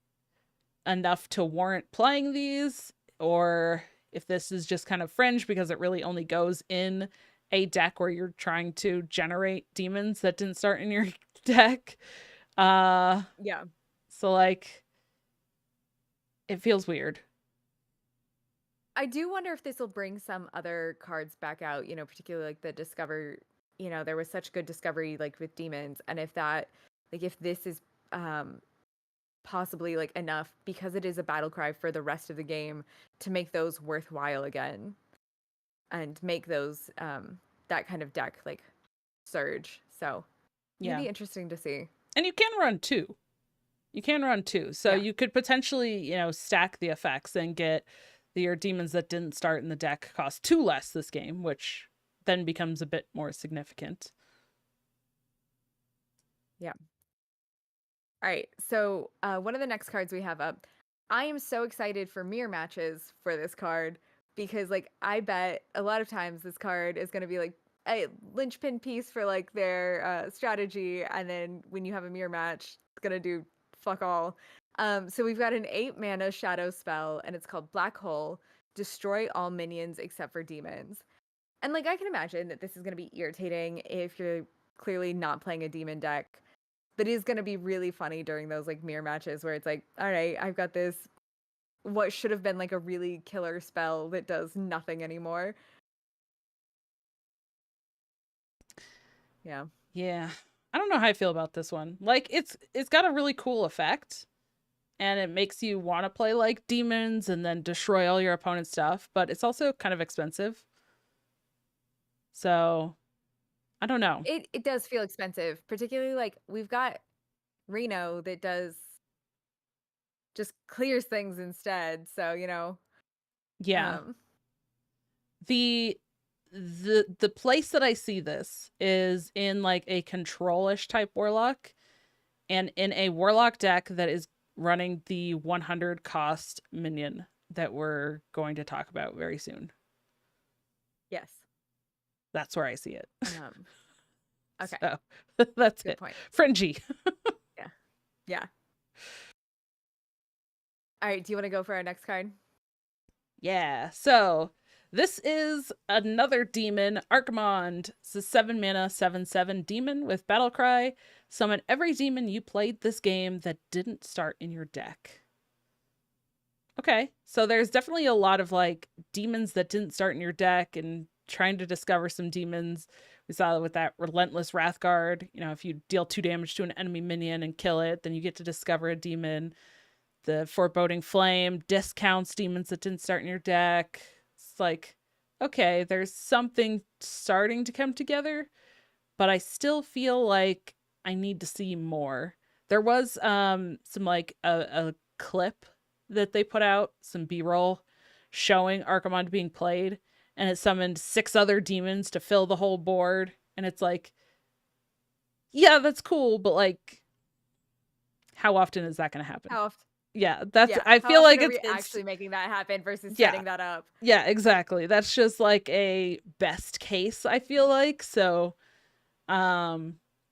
enough to warrant playing these, or if this is just kind of fringe because it really only goes in a deck where you're trying to generate demons that didn't start in your deck. Yeah. So like it feels weird. I do wonder if this will bring some other cards back out, you know, particularly like the Discover, you know, there was such good discovery like with demons, and if that, like if this is possibly like enough, because it is a battle cry for the rest of the game, to make those worthwhile again and make those that kind of deck like surge. So it'll Yeah. be interesting to see. And you can run 2. You can run 2. So Yeah. you could potentially, you know, stack the effects and get your demons that didn't start in the deck cost 2 less this game, which then becomes a bit more significant. Yeah. All right. So one of the next cards we have up, I am so excited for mirror matches for this card, because like I bet a lot of times this card is going to be like a linchpin piece for like their strategy, and then when you have a mirror match, it's going to do fuck all. So we've got an 8 mana shadow spell, and it's called Black Hole. Destroy all minions except for demons. And like I can imagine that this is going to be irritating if you're clearly not playing a demon deck, but it is going to be really funny during those like mirror matches where it's like, all right, I've got this what should have been like a really killer spell that does nothing anymore. Yeah. Yeah. I don't know how I feel about this one. Like it's got a really cool effect and it makes you want to play like demons and then destroy all your opponent's stuff, but it's also kind of expensive. So I don't know. It does feel expensive, particularly like we've got Reno that does just clears things instead. So, Yeah. um The the place that I see this is in like a control-ish type warlock, and in a warlock deck that is running the 100 cost minion that we're going to talk about very soon. yes. That's where I see it. Okay. So that's Good it. point. Fringy. Yeah. Yeah. All right, do you want to go for our next card? Yeah. So this is another demon, Archimond. It's a 7 mana, 7/7 demon with Battlecry. Summon every demon you played this game that didn't start in your deck. Okay, so there's definitely a lot of like demons that didn't start in your deck and trying to discover some demons. We saw with that Relentless Wrathguard. You know, if you deal 2 damage to an enemy minion and kill it, then you get to discover a demon. The Foreboding Flame discounts demons that didn't start in your deck. It's like, okay, there's something starting to come together, but I still feel like I need to see more. There was some like a clip that they put out, some B-roll showing Archimond being played, and it summoned 6 other demons to fill the whole board, and it's like, yeah, that's cool, but like, how often is that going to happen? How often? Yeah, that's, Yeah. I How feel often like are we it's actually making that happen versus yeah. setting that up? Yeah, exactly. That's just like a best case, I feel like. So,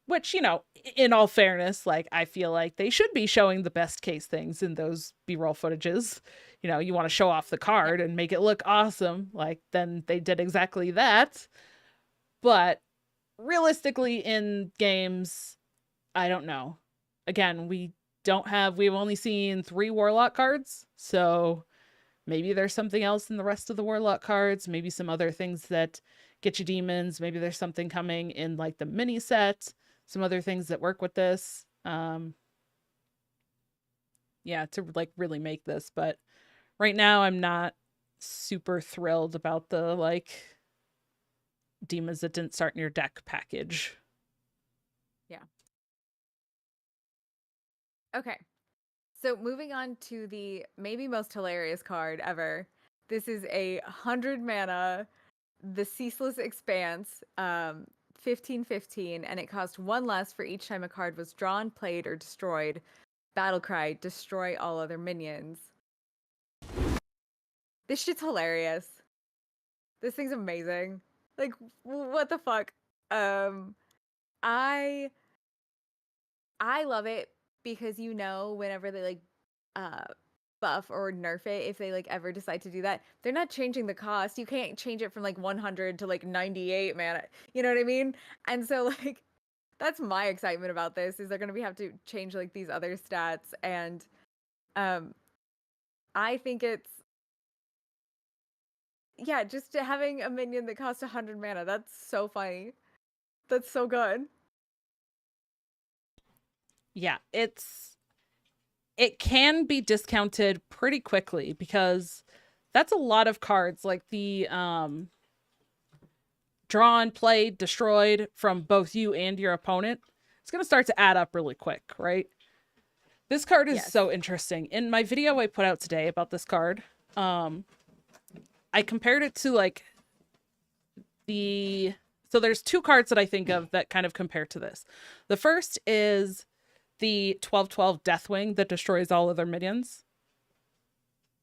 which, you know, in all fairness, like I feel like they should be showing the best case things in those B-roll footages. You know, you want to show off the card and make it look awesome, like then they did exactly that. But realistically in games, I don't know. Again, we've only seen 3 warlock cards, so maybe there's something else in the rest of the warlock cards, maybe some other things that get you demons, maybe there's something coming in like the mini set, some other things that work with this. Yeah, to like really make this, but right now I'm not super thrilled about the like demons that didn't start in your deck package. Yeah. Okay. So moving on to the maybe most hilarious card ever. This is a 100 mana, the Ceaseless Expanse, 15/15, and it cost 1 less for each time a card was drawn, played, or destroyed. Battlecry, destroy all other minions. This shit's hilarious. This thing's amazing. Like, what the fuck? I love it because whenever they like uh buff or nerf it, if they like ever decide to do that, they're not changing the cost. You can't change it from like 100 to like 98 mana. You know what I mean? And so like that's my excitement about this is they're going to have to change like these other stats, and um I think it's yeah, just having a minion that costs 100 mana. That's so funny. That's so good. Yeah, it can be discounted pretty quickly because that's a lot of cards, like the drawn, played, destroyed from both you and your opponent. It's going to start to add up really quick, right? This card is so interesting. In my video I put out today about this card, I compared it to like so there's 2 cards that I think of that kind of compare to this. The first is the 12/12 Deathwing that destroys all other minions.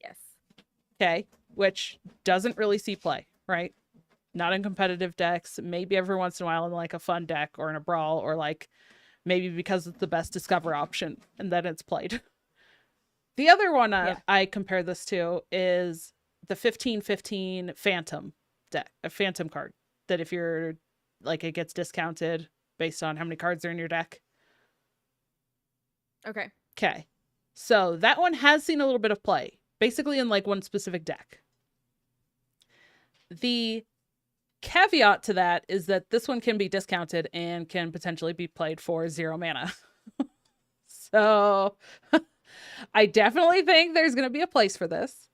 Yes. Okay, which doesn't really see play, right? Not in competitive decks, maybe every once in a while in like a fun deck or in a brawl, or like maybe because it's the best discover option and then it's played. The other one I compare this to is the 15/15 Phantom deck, a Phantom card that if you're like, it gets discounted based on how many cards are in your deck. Okay. So that one has seen a little bit of play, basically in like one specific deck. The caveat to that is that this one can be discounted and can potentially be played for 0 mana. So I definitely think there's going to be a place for this.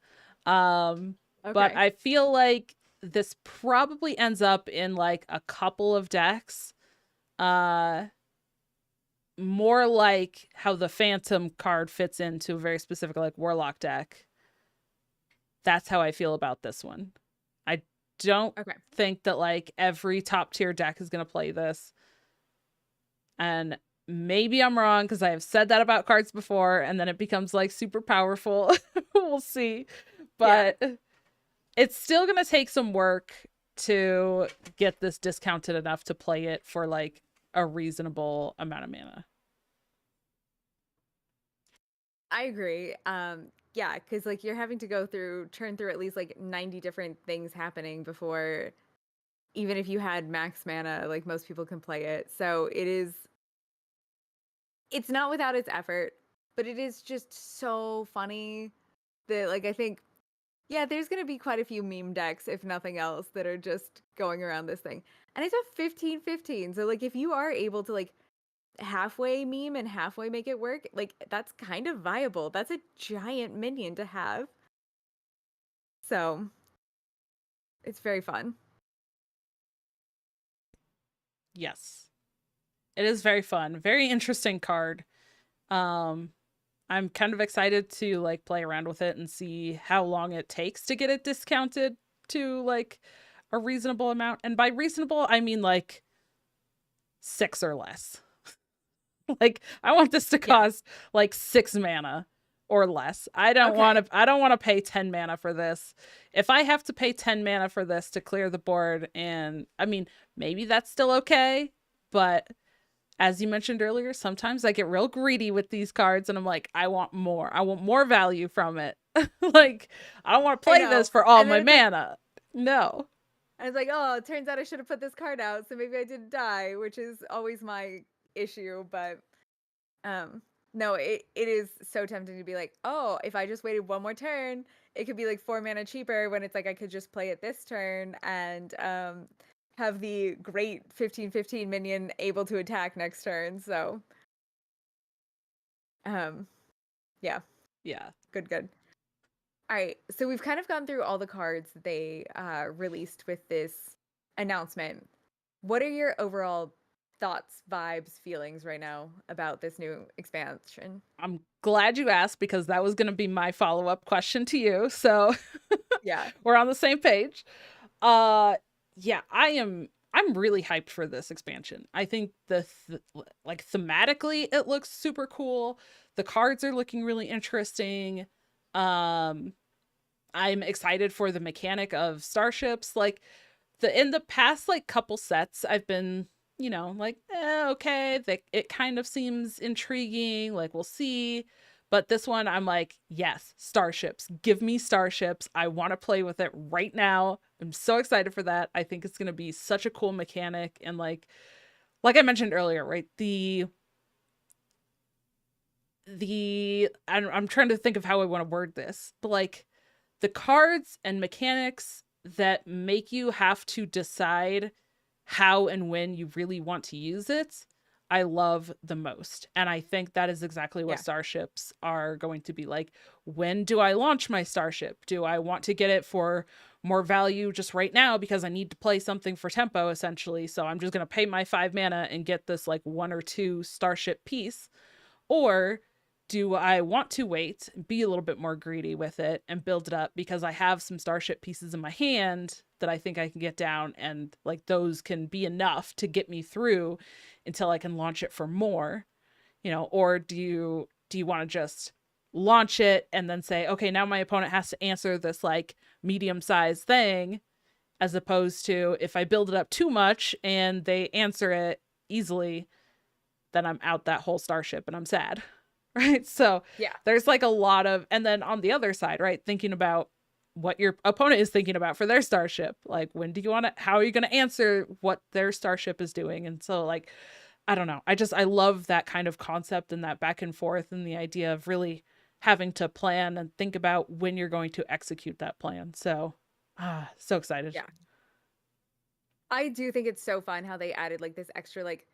But I feel like this probably ends up in like a couple of decks. Uh More like how the Phantom card fits into a very specific like Warlock deck. That's how I feel about this one. I don't Okay. think that like every top tier deck is going to play this. And maybe I'm wrong because I have said that about cards before and then it becomes like super powerful. We'll see. Yeah. But it's still going to take some work to get this discounted enough to play it for like a reasonable amount of mana. I agree. Yeah, because like you're having to turn through at least like 90 different things happening before, even if you had max mana, like most people can play it. So it's not without its effort, but it is just so funny that like I think, yeah, there's gonna be quite a few meme decks, if nothing else, that are just going around this thing. And it's a 15-15. So like if you are able to like halfway meme and halfway make it work, like that's kind of viable. That's a giant minion to have. So it's very fun. Yes. It is very fun. Very interesting card. Um I'm kind of excited to like play around with it and see how long it takes to get it discounted to like a reasonable amount. And by reasonable, I mean like 6 or less. Like I want this to Yeah. cost like 6 mana or less. Okay. I don't want to pay 10 mana for this. If I have to pay 10 mana for this to clear the board, and I mean, maybe that's still okay, but as you mentioned earlier, sometimes I get real greedy with these cards and I'm like, I want more. I want more value from it. Like, I don't want to I play this know. for all And my then it's like mana. No. I was like, oh, it turns out I should have put this card out, so maybe I didn't die, which is always my issue, but um no, it is so tempting to be like, oh, if I just waited one more turn, it could be like 4 mana cheaper when it's like I could just play it this turn and have the great 15-15 minion able to attack next turn. So um yeah, Yeah. good. All right, so we've kind of gone through all the cards that they released with this announcement. What are your overall thoughts, vibes, feelings right now about this new expansion? I'm glad you asked because that was going to be my follow up question to you. So Yeah. we're on the same page. Uh, yeah, I'm really hyped for this expansion. I think like thematically it looks super cool. The cards are looking really interesting. Um, I'm excited for the mechanic of starships. Like in the past like couple sets, I've been, like, okay, it kind of seems intriguing. Like we'll see. But this one, I'm like, yes, starships. Give me starships. I want to play with it right now. I'm so excited for that. I think it's gonna be such a cool mechanic. And like I mentioned earlier, right? I'm trying to think of how I want to word this, but like the cards and mechanics that make you have to decide how and when you really want to use it, I love the most. And I think that is exactly what Yeah. starships are going to be like. When do I launch my starship? Do I want to get it for more value just right now because I need to play something for tempo essentially? So I'm just going to pay my 5 mana and get this like 1 or 2 starship piece. Or do I want to wait, be a little bit more greedy with it and build it up because I have some starship pieces in my hand that I think I can get down, and like those can be enough to get me through until I can launch it for more, or do you want to just launch it and then say, okay, now my opponent has to answer this like medium-sized thing, as opposed to if I build it up too much and they answer it easily, then I'm out that whole starship and I'm sad. Right? So Yeah. there's like a lot of, and then on the other side, right, thinking about what your opponent is thinking about for their starship. Like, when do you want to, how are you going to answer what their starship is doing? And so, like, I don't know. I love that kind of concept and that back and forth and the idea of really having to plan and think about when you're going to execute that plan. So, so excited. Yeah. I do think it's so fun how they added like this extra like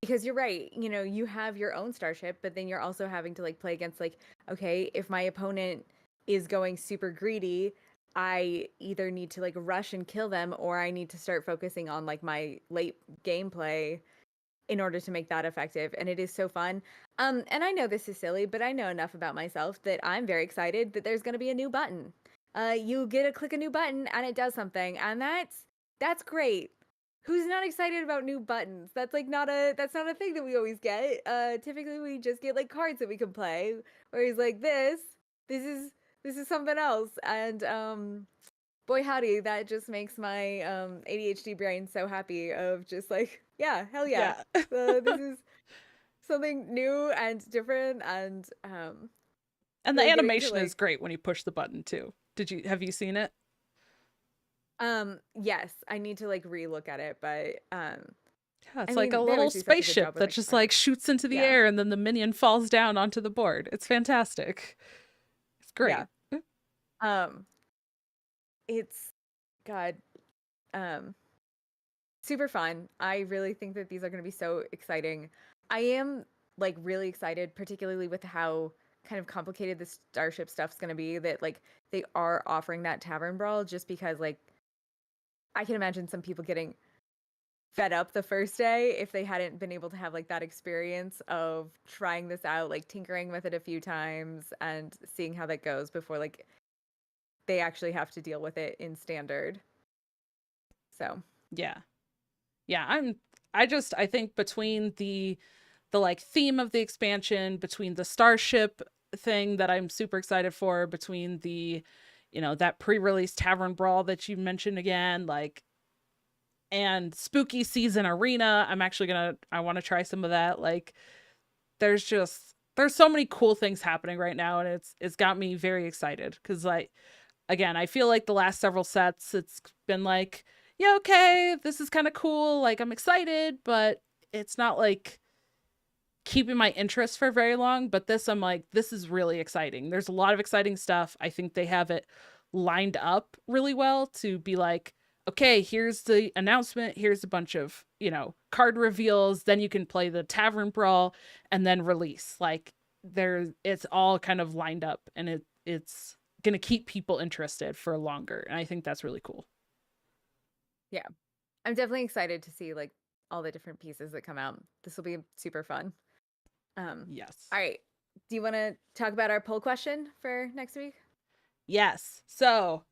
because you're right, you have your own starship, but then you're also having to like play against like, okay, if my opponent is going super greedy, I either need to like rush and kill them, or I need to start focusing on like my late gameplay in order to make that effective. And it is so fun. And I know this is silly, but I know enough about myself that I'm very excited that there's going to be a new button. You get to click a new button and it does something, and that's great. Who's not excited about new buttons? That's like that's not a thing that we always get. Typically we just get like cards that we can play. Whereas like this is this is something else. And boy howdy, that just makes my ADHD brain so happy of just like, yeah, hell yeah. Yeah. This is something new and different, and And the really getting to animation is like great when you push the button too. Have you seen it? yes, I need to like relook at it, but Yeah, I it's like a mean, they little always do such a good spaceship job with that like just art. like shoots into the Yeah. air and then the minion falls down onto the board. It's fantastic. It's Yeah. great. Um it's God, um super fun. I really think that these are going to be so exciting. I am like really excited, particularly with how kind of complicated the starship stuff's going to be, that like they are offering that tavern brawl, just because like I can imagine some people getting fed up the first day if they hadn't been able to have like that experience of trying this out, like tinkering with it a few times and seeing how that goes before like they actually have to deal with it in standard. So, Yeah. Yeah, I think between the like theme of the expansion, between the starship thing that I'm super excited for, between the that pre-release tavern brawl that you mentioned again, like, and spooky season arena, I want to try some of that. Like, there's so many cool things happening right now, and it's got me very excited because, like, again, I feel like the last several sets it's been like, yeah, okay, this is kind of cool, like I'm excited, but it's not like keeping my interest for very long. But this, I'm like, this is really exciting. There's a lot of exciting stuff. I think they have it lined up really well to be like, okay, here's the announcement, here's a bunch of card reveals, then you can play the tavern brawl and then release. Like, it's all kind of lined up, and it's gonna keep people interested for longer, and I think that's really cool. yeah. I'm definitely excited to see like all the different pieces that come out. This will be super fun. Yes. All right. Do you want to talk about our poll question for next week? Yes. So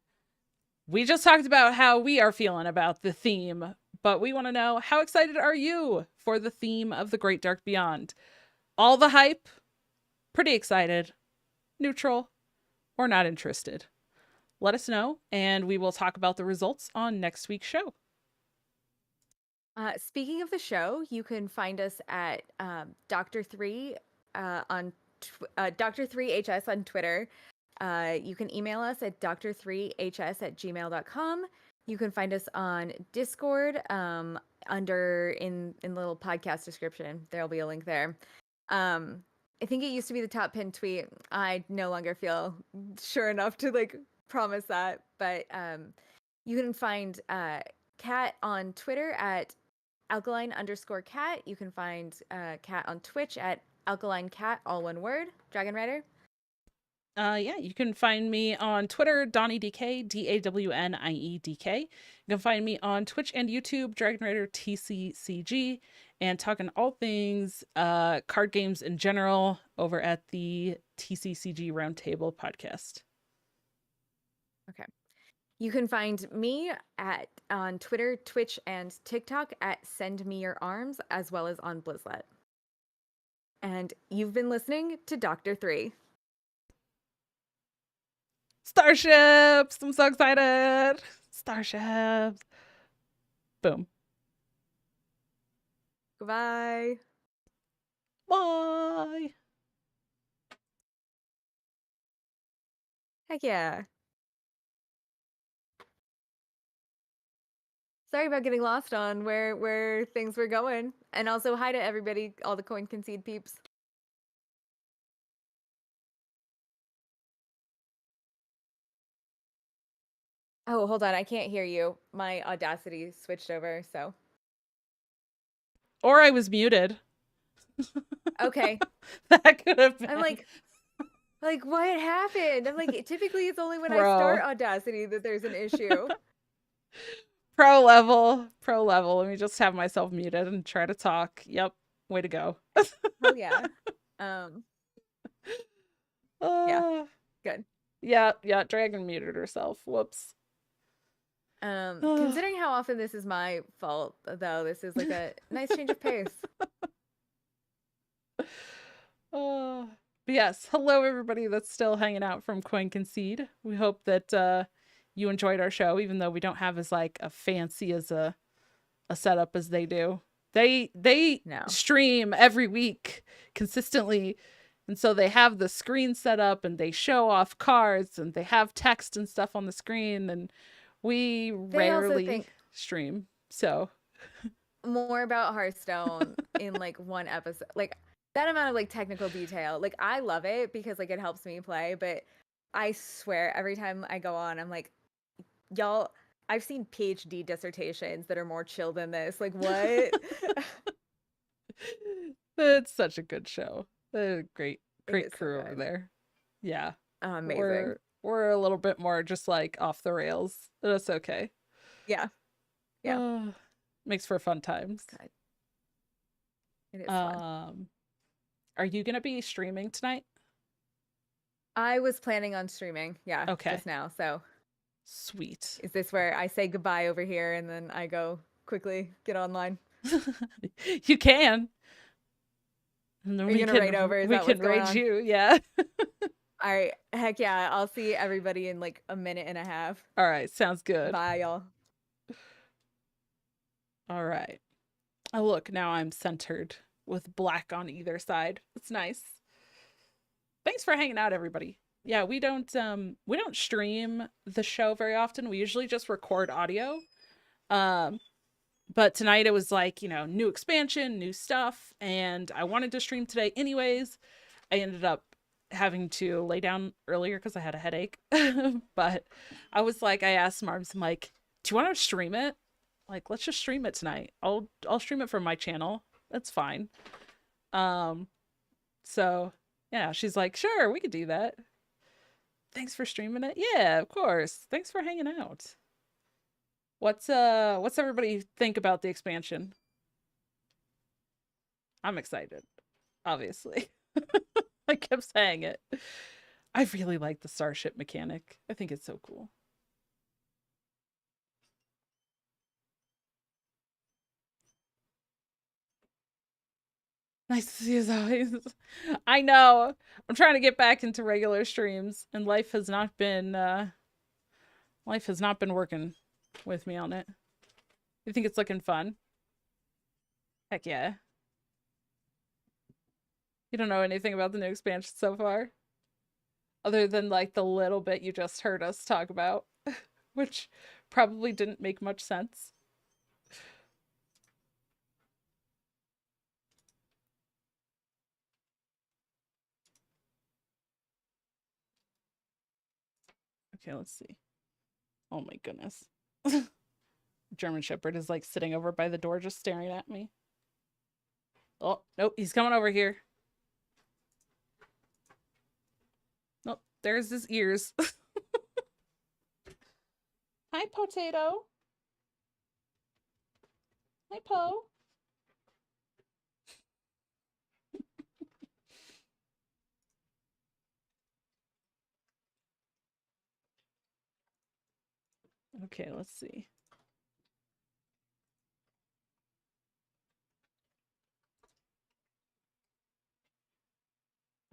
we just talked about how we are feeling about the theme, but we want to know, how excited are you for the theme of the Great Dark Beyond? All the hype, pretty excited, neutral, or not interested? Let us know, and we will talk about the results on next week's show. Speaking of the show, you can find us at Doctor 3 on Doctor 3HS on Twitter. You can email us at dr3hs@gmail.com. You can find us on Discord under in the little podcast description. There'll be a link there. I think it used to be the top pinned tweet. I no longer feel sure enough to like promise that, but you can find Kat on Twitter at alkaline_cat. You can find Kat on Twitch at alkaline cat, all one word. Dragon Rider. Yeah, you can find me on Twitter, DawnieDK, DAWNIEDK. You can find me on Twitch and YouTube, Dragon Rider TCCG, and talking all things card games in general over at the TCCG Roundtable podcast. Okay. You can find me on Twitter, Twitch, and TikTok at Send Me Your Arms, as well as on Blizzlet. And you've been listening to Doctor 3. Starships! I'm so excited! Starships! Boom. Goodbye. Bye! Heck yeah. Sorry about getting lost on where things were going. And also hi to everybody, all the Coin Concede peeps. Oh, hold on. I can't hear you. My Audacity switched over, so. Or I was muted. Okay. That could have been. I'm like, Like, what happened? I'm like, typically it's only when I Pro. start Audacity that there's an issue. Pro level. Pro level. Let me just have myself muted and try to talk. Yep. Way to go. Hell yeah. Um, yeah, Uh, good. yeah, Dragon muted herself. Whoops. Considering how often this is my fault, though, this is like a nice change of pace. Uh, but yes, hello everybody that's still hanging out from Coin Concede. We hope that you enjoyed our show, even though we don't have as like a fancy as a setup as they do. They No. stream every week consistently, and so they have the screen set up and they show off cards and they have text and stuff on the screen, and we They also rarely think stream. So more about Hearthstone in like one episode. Like that amount of like technical detail. Like I love it because like it helps me play, but I swear every time I go on, I'm like, y'all, I've seen PhD dissertations that are more chill than this. Like what? it's such a good show. Great It great is so crew over good. there. Yeah. Oh, amazing. We're a little bit more just like off the rails. That's okay. Yeah. Yeah. Makes for fun times. Good. It is fun. Are you gonna be streaming tonight? I was planning on streaming, yeah, Okay. just now. So Sweet. is this where I say goodbye over here and then I go quickly get online? You can. And then Are you gonna raid over? Is we that can what's going raid on? you, yeah. All right, heck yeah, I'll see everybody in like a minute and a half. All right, sounds good. Bye, y'all. All right. Oh, look, now I'm centered with black on either side. It's nice. Thanks for hanging out, everybody. Yeah, we don't stream the show very often. We usually just record audio. But tonight it was like, new expansion, new stuff, and I wanted to stream today anyways. I ended up having to lay down earlier because I had a headache. But I was like, I asked Marms, I'm like, do you want to stream it? Like, let's just stream it tonight. I'll stream it from my channel. That's fine. So yeah, she's like, sure, we could do that. Thanks for streaming it. Yeah, of course. Thanks for hanging out. What's everybody think about the expansion? I'm excited, obviously. I kept saying it. I really like the starship mechanic. I think it's so cool. Nice to see you as always. I know. I'm trying to get back into regular streams, and life has not been working with me on it. You think it's looking fun? Heck yeah. You don't know anything about the new expansion so far? Other than like the little bit you just heard us talk about, which probably didn't make much sense. Okay, let's see. Oh my goodness. German Shepherd is like sitting over by the door just staring at me. Oh, nope, he's coming over here. Nope, there's his ears. Hi, Potato. Hi, Po. Okay, let's see.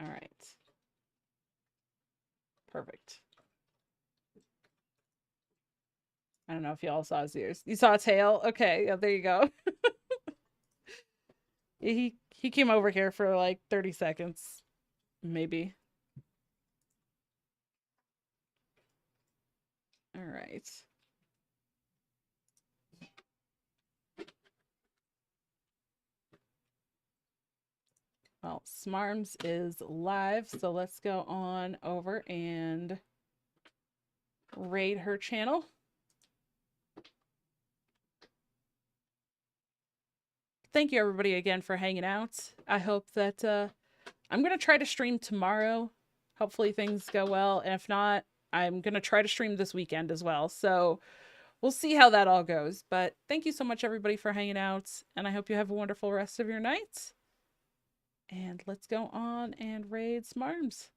All right. Perfect. I don't know if y'all saw his ears. You saw a tail? Okay, yeah, there you go. He came over here for like 30 seconds, maybe. All right. Well, Smarms is live, so let's go on over and raid her channel. Thank you everybody again for hanging out. I hope that I'm gonna try to stream tomorrow. Hopefully things go well. And if not, I'm going to try to stream this weekend as well. So we'll see how that all goes. But thank you so much, everybody, for hanging out. And I hope you have a wonderful rest of your night. And let's go on and raid Smarms.